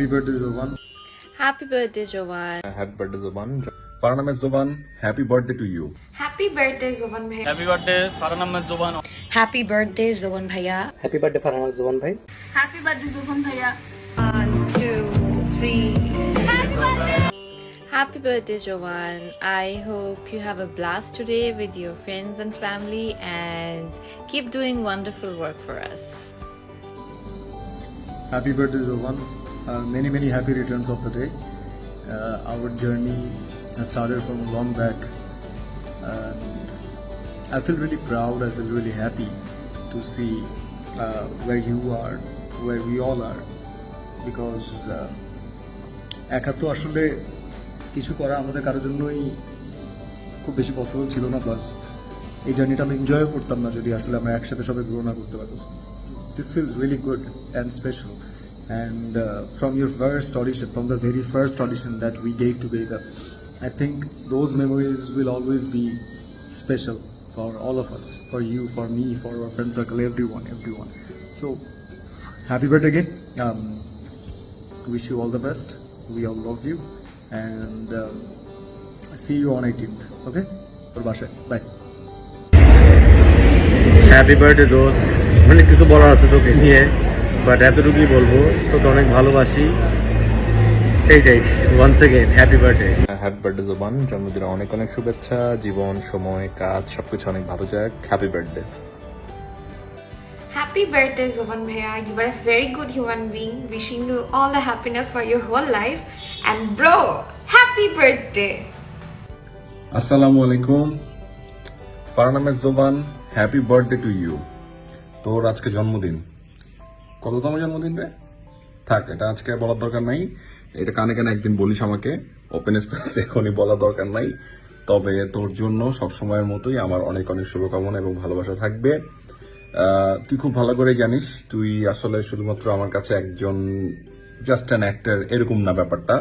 Happy birthday, Zoban. Happy birthday, Jovan. Happy birthday, Zoban. Farhan Ahmed Zoban, happy birthday to you. Happy birthday, Zovan bhai. Happy birthday Farhan Ahmed Zovan. Happy birthday জোবান ভাইয়া। Happy birthday Farhan Ahmed Zovan ভাই। Happy birthday জোবান ভাইয়া। 1, 2, 3. Happy birthday, Jovan. I hope you have a blast today with your friends and family and keep doing wonderful work for us. Happy birthday, Zoban. Many happy returns of the day. Our journey has started from long back. And I feel really proud, I feel really happy to see where you are, where we all are. Because একা তো আসলে কিছু করা আমাদের কারোর জন্যই খুব বেশি পসিবল ছিল না, প্লাস এই জার্নিটা আমি এনজয় করতাম না যদি আসলে আমরা একসাথে সবাই গ্রো না করতে পারতাম। This feels really good and special. And from your first audition, from the very first audition that we gave together, I think those memories will always be special for all of us, for you, for me, for our friend circle, everyone. So, happy birthday again. Wish you all the best. We all love you. And see you on 18th. Okay? For Basha. Bye. Happy birthday দোস্ত। অনেক কিছু বলার আছে তোকে নিয়ে, but এতটুকুই বলবো, তোকে অনেক ভালোবাসি, এইটাই। Once again happy birthday. Happy birthday Zovan, জন্মদিনে অনেক অনেক শুভেচ্ছা, জীবন, সময়, কাজ সবকিছু অনেক ভালো যাক। Happy birthday. Happy birthday, Zovan bhaiya. You are a very good human being. Wishing you all the happiness for your whole life. And bro, happy birthday. Assalamu alaikum. Farhan Ahmed Zoban, happy birthday to you. তোর আজকে জন্মদিন। কততম জন্মদিন রে? থাক, এটা আজকে বলার দরকার নাই। এটা কানে কানে একদিন বলিস আমাকে, ওপেন স্পেস এখনই বলার দরকার নাই। তবে তোর জন্য সবসময়ের মতোই আমার অনেক অনেক শুভকামনা এবং ভালোবাসা থাকবে। তুই খুব ভালো করে জানিস, তুই আসলে শুধুমাত্র আমার কাছে একজন জাস্ট অ্যান অ্যাক্টর এরকম না ব্যাপারটা।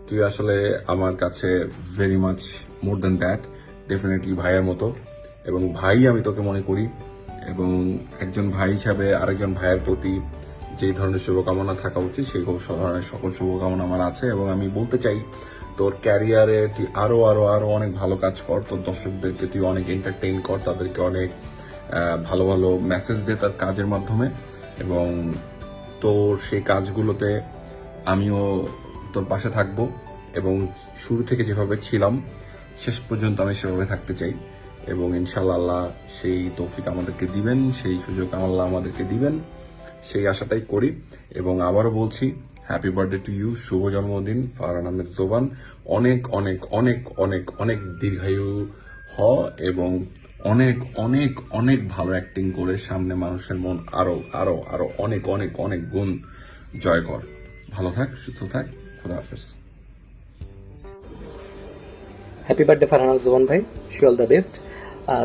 তুই আসলে আমার কাছে very much more than that, definitely ভাইয়ের মতো। এবং ভাই আমি তোকে মনে করি, এবং একজন ভাই হিসাবে আরেকজন ভাইয়ের প্রতি যে ধরনের শুভকামনা থাকা উচিত সেই ধরনের সকল শুভকামনা আমার আছে। এবং আমি বলতে চাই, তোর ক্যারিয়ারে তুই আরো আরো আরো অনেক ভালো কাজ কর, তোর দর্শকদেরকে তুই অনেক এন্টারটেইন কর, তাদেরকে অনেক ভালো ভালো মেসেজ দে তার কাজের মাধ্যমে। এবং তোর সেই কাজগুলোতে আমিও তোর পাশে থাকবো, এবং শুরু থেকে যেভাবে ছিলাম শেষ পর্যন্ত আমি সেভাবে থাকতে চাই। এবং ইনশাআল্লাহ আল্লাহ সেই তৌফিক আমাদেরকে দিবেন, সেই সুযোগ আল্লাহ আমাদেরকে দিবেন, সেই আশাটাই করি। এবং আবারও বলছি, হ্যাপি বার্থডে টু ইউ, শুভ জন্মদিন ফারহান আহমেদ জোবান। অনেক অনেক অনেক অনেক অনেক দীর্ঘায়ু হ, এবং অনেক অনেক অনেক ভালো অ্যাক্টিং করে সামনে মানুষের মন আরো আরো আরো অনেক অনেক অনেক গুণ জয় কর। ভালো থাক, সুস্থ থাক, খোদা হাফেজ। হ্যাপি বার্থডে ফারহান আহমেদ জোবান ভাই, wish you all the best.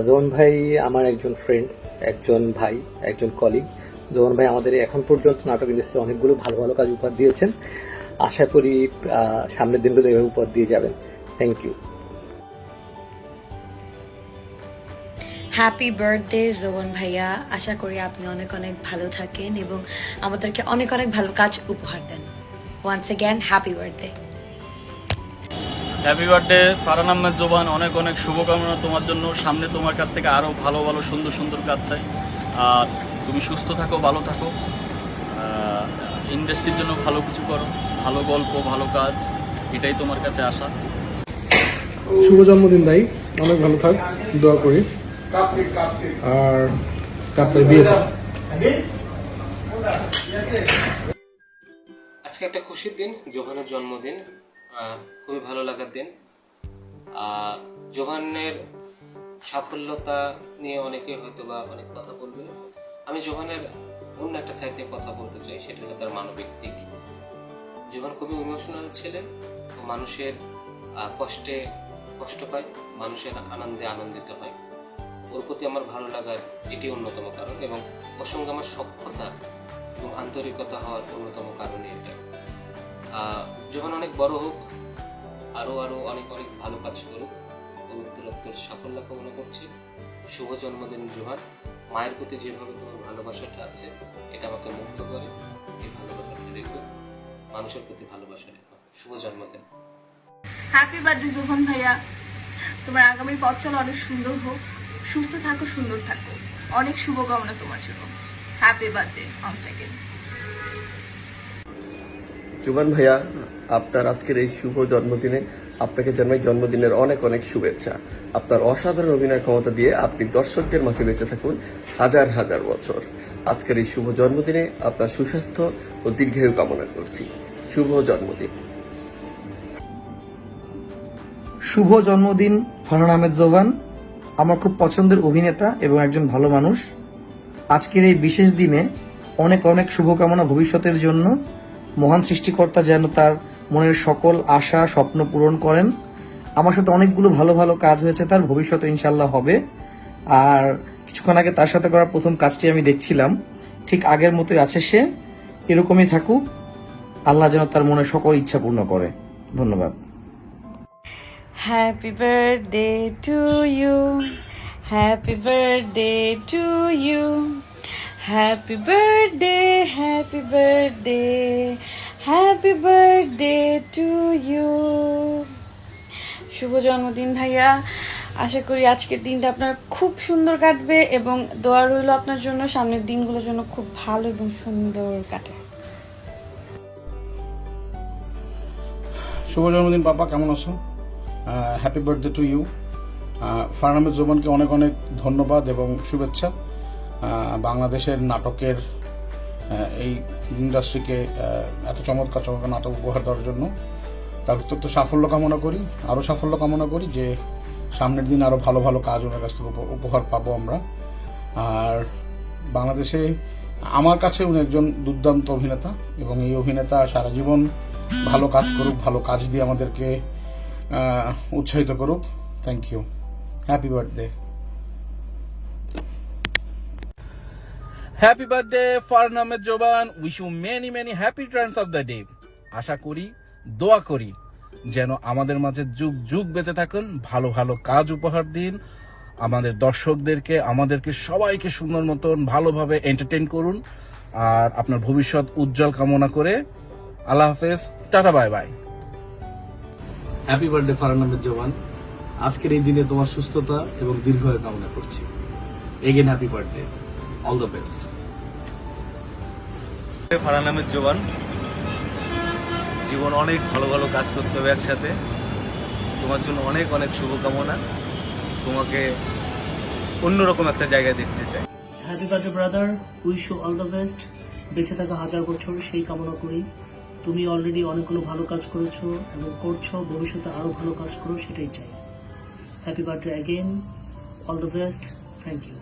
Zovan ভাই আমার একজন ফ্রেন্ড, একজন ভাই, একজন কলিগ। জোবান ভাই আমাদের এখন পর্যন্ত নাটক ইন্ডাস্ট্রি অনেকগুলো ভালো ভালো কাজ উপহার দিয়েছেন। আশা করি সামনের দিনগুলো এভাবে উপহার দিয়ে যাবেন। Thank you. হ্যাপি বার্থডে জোবান ভাইয়া। আশা করি আপনি অনেক অনেক ভালো থাকেন এবং আমাদেরকে অনেক অনেক ভালো কাজ উপহার দেন। Once again happy birthday. Happy birthday Farhan Ahmed Zovan, অনেক অনেক শুভকামনা তোমার জন্য। সামনে তোমার কাছ থেকে আরো ভালো ভালো সুন্দর সুন্দর কাজ চাই। আর তুমি সুস্থ থাকো, ভালো থাকো, ইন্ডাস্ট্রির জন্য ভালো কিছু করো, ভালো গল্প, ভালো কাজ, এটাই তোমার কাছে আশা। শুভ জন্মদিন ভাই, অনেক ভালো থাক, দোয়া করি। আর কাপড় বিয়ে থাক। আজকে একটা খুশির দিন, জোভানের জন্মদিন, খুবই ভালো লাগার দিন। জোভানের সাফল্যতা নিয়ে অনেকে হয়তো বা অনেক কথা বলবে। আমি জোভানের অন্য একটা সাইড নিয়ে কথা বলতে চাই, সেটা হলো তার মানবিক দিক। জোভান খুবই ইমোশনাল ছেলে, মানুষের কষ্টে কষ্ট পায়, মানুষের আনন্দে আনন্দিত হয়। ওর প্রতি আমার ভালো লাগার এটি অন্যতম কারণ, এবং ওর সঙ্গে আমার সখ্যতা এবং আন্তরিকতা হওয়ার অন্যতম কারণই এটা। জোভান অনেক বড় হোক, আরো আরো অনেক অনেক ভালো কাজ করুক, উত্তরোত্তর সাফল্য কামনা করছি। শুভ জন্মদিন জোভান। মায়ের প্রতি যেভাবে তোমার ভালোবাসাটা আছে, এটা আমাকে মুগ্ধ করে। এই ভালোবাসাটা রেখো। মানুষের প্রতি ভালোবাসা রেখো। শুভ জন্মদিন। হ্যাপি বার্থডে জোহান ভাইয়া, তোমার আগামী পথ চলা অনেক সুন্দর হোক, সুস্থ থাকো, সুন্দর থাকো, অনেক শুভকামনা তোমার জন্য। Happy birthday on second. Zuban ভাইয়া, আপনার আজকের এই শুভ জন্মদিনে আপনাকে জানাই জন্মদিনের অনেক অনেক শুভেচ্ছা। আপনার অসাধারণ অভিনয় ক্ষমতা দিয়ে আপনি দর্শকদের মাঝে বেঁচে থাকুন হাজার হাজার বছর। আজকের এই শুভ জন্মদিনে আপনার সুস্বাস্থ্য ও দীর্ঘায়ু কামনা করছি। শুভ জন্মদিন। শুভ জন্মদিন ফারহান আহমেদ জোবান, আমার খুব পছন্দের অভিনেতা এবং একজন ভালো মানুষ। আজকের এই বিশেষ দিনে অনেক অনেক শুভকামনা ভবিষ্যতের জন্য। মহান সৃষ্টিকর্তা যেন তার মনের সকল আশা স্বপ্ন পূরণ করেন। আমার সাথে অনেকগুলো ভালো ভালো কাজ হয়েছে, তার ভবিষ্যতে ইনশাল্লাহ হবে। আর কিছুক্ষণ আগে তার সাথে করা প্রথম কাজটি আমি দেখছিলাম, ঠিক আগের মতোই আছে সে। এরকমই থাকুক, আল্লাহ যেন তার মনের সকল ইচ্ছা পূর্ণ করে। ধন্যবাদ। Happy birthday to you, happy birthday to you, happy birthday, happy birthday, happy birthday to you. শুভ জন্মদিন ভাইয়া, আশা করি আজকের দিনটা আপনার খুব সুন্দর কাটবে এবং দোয়া রইল আপনার জন্য সামনের দিনগুলোর জন্য খুব ভালো এবং সুন্দর কাটে। শুভ জন্মদিন পাপা, কেমন আছো? Happy birthday to you. Farhan Ahmed জোবানকে অনেক অনেক ধন্যবাদ এবং শুভেচ্ছা। বাংলাদেশের নাটকের এই ইন্ডাস্ট্রিকে এত চমৎকার চমৎকার নাটক উপহার দেওয়ার জন্য তার অত্যন্ত সাফল্য কামনা করি, আরও সাফল্য কামনা করি যে সামনের দিন আরও ভালো ভালো কাজ ওনার কাছ থেকে উপহার পাবো আমরা। আর বাংলাদেশে আমার কাছে উনি একজন দুর্দান্ত অভিনেতা এবং এই অভিনেতা সারা জীবন ভালো কাজ করুক, ভালো কাজ দিয়ে আমাদেরকে উৎসাহিত করুক। Thank you. Happy birthday. Happy birthday Farhan Ahmed Zovan, wish you many many happy returns of the day. আশা করি, দোয়া করি যেন আমাদের মাঝে যুগ যুগ বেঁচে থাকুন, ভালো ভালো কাজ উপহার দিন, আমাদের দর্শকদেরকে, আমাদেরকে সবাইকে সুন্দর মতন ভালোভাবে এন্টারটেইন করুন। আর আপনার ভবিষ্যৎ উজ্জ্বল কামনা করে আল্লাহ হাফেজ, tata, bye bye. Happy birthday Farhan Ahmed Zovan, আজকের এই দিনে তোমার সুস্থতা এবং দীর্ঘায়ু কামনা করছি। Again happy birthday, all the best. Farhan Ahmed Zovan, জীবন অনেক ভালো ভালো কাজ করতে হবে একসাথে। তোমার জন্য অনেক অনেক শুভকামনা, তোমাকে অন্যরকম একটা জায়গায় দেখতে চাই। Happy birthday brother, wish you all the best. বেঁচে থাকা হাজার বছর সেই কামনা করি। তুমি অলরেডি অনেকগুলো ভালো কাজ করেছো এবং করছো, ভবিষ্যতে আরো ভালো কাজ করো সেটাই চাই। Happy birthday again, all the best, thank you.